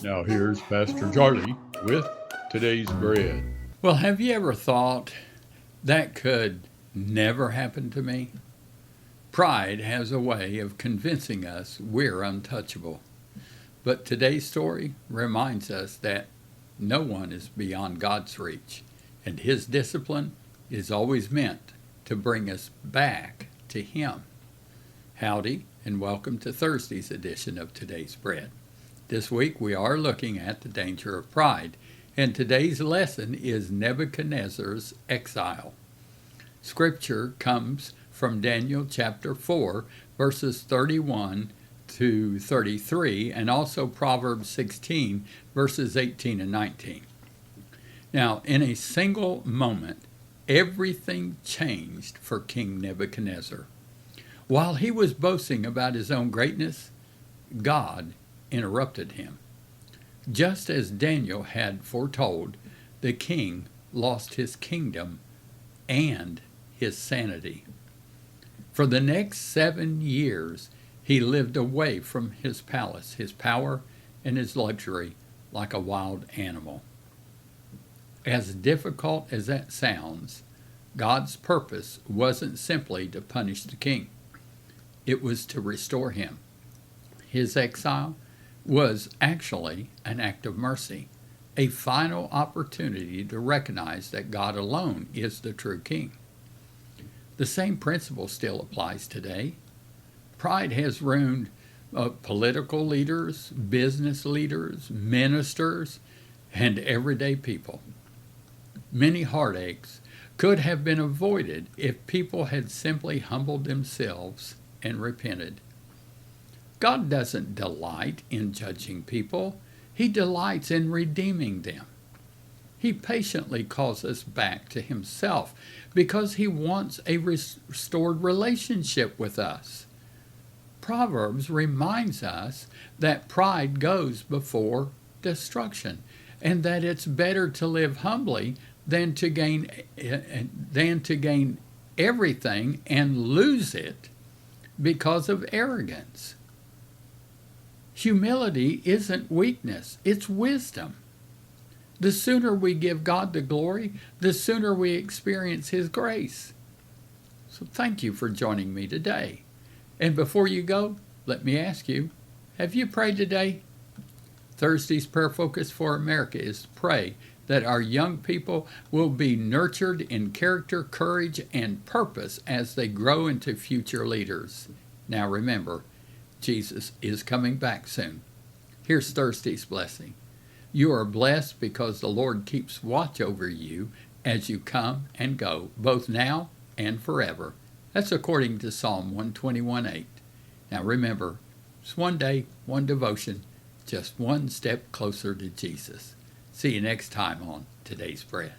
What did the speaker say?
Now here's Pastor Charlie with today's bread. Well, have you ever thought that could never happen to me? Pride has a way of convincing us we're untouchable. But today's story reminds us that no one is beyond God's reach, and His discipline is always meant to bring us back to Him. Howdy, and welcome to Thursday's edition of Today's Bread. This week we are looking at the danger of pride, and today's lesson is Nebuchadnezzar's exile. Scripture comes from Daniel chapter 4, verses 31 to 33, and also Proverbs 16, verses 18 and 19. Now, in a single moment, everything changed for King Nebuchadnezzar. While he was boasting about his own greatness, God interrupted him. Just as Daniel had foretold, the king lost his kingdom and his sanity. For the next 7 years, he lived away from his palace, his power, and his luxury like a wild animal. As difficult as that sounds, God's purpose wasn't simply to punish the king. It was to restore him. His exile was actually an act of mercy, a final opportunity to recognize that God alone is the true king. The same principle still applies today. Pride has ruined political leaders, business leaders, ministers, and everyday people. Many heartaches could have been avoided if people had simply humbled themselves and repented. God doesn't delight in judging people. He delights in redeeming them. He patiently calls us back to Himself because He wants a restored relationship with us. Proverbs reminds us that pride goes before destruction, and that it's better to live humbly than to gain everything and lose it because of arrogance. Humility isn't weakness, it's wisdom. The sooner we give God the glory, the sooner we experience His grace. So thank you for joining me today. And before you go, let me ask you, have you prayed today? Thursday's prayer focus for America is to pray that our young people will be nurtured in character, courage, and purpose as they grow into future leaders. Now remember, Jesus is coming back soon. Here's Thursday's blessing. You are blessed because the Lord keeps watch over you as you come and go, both now and forever. That's according to Psalm 121:8. Now remember, it's one day, one devotion, just one step closer to Jesus. See you next time on Today's Bread.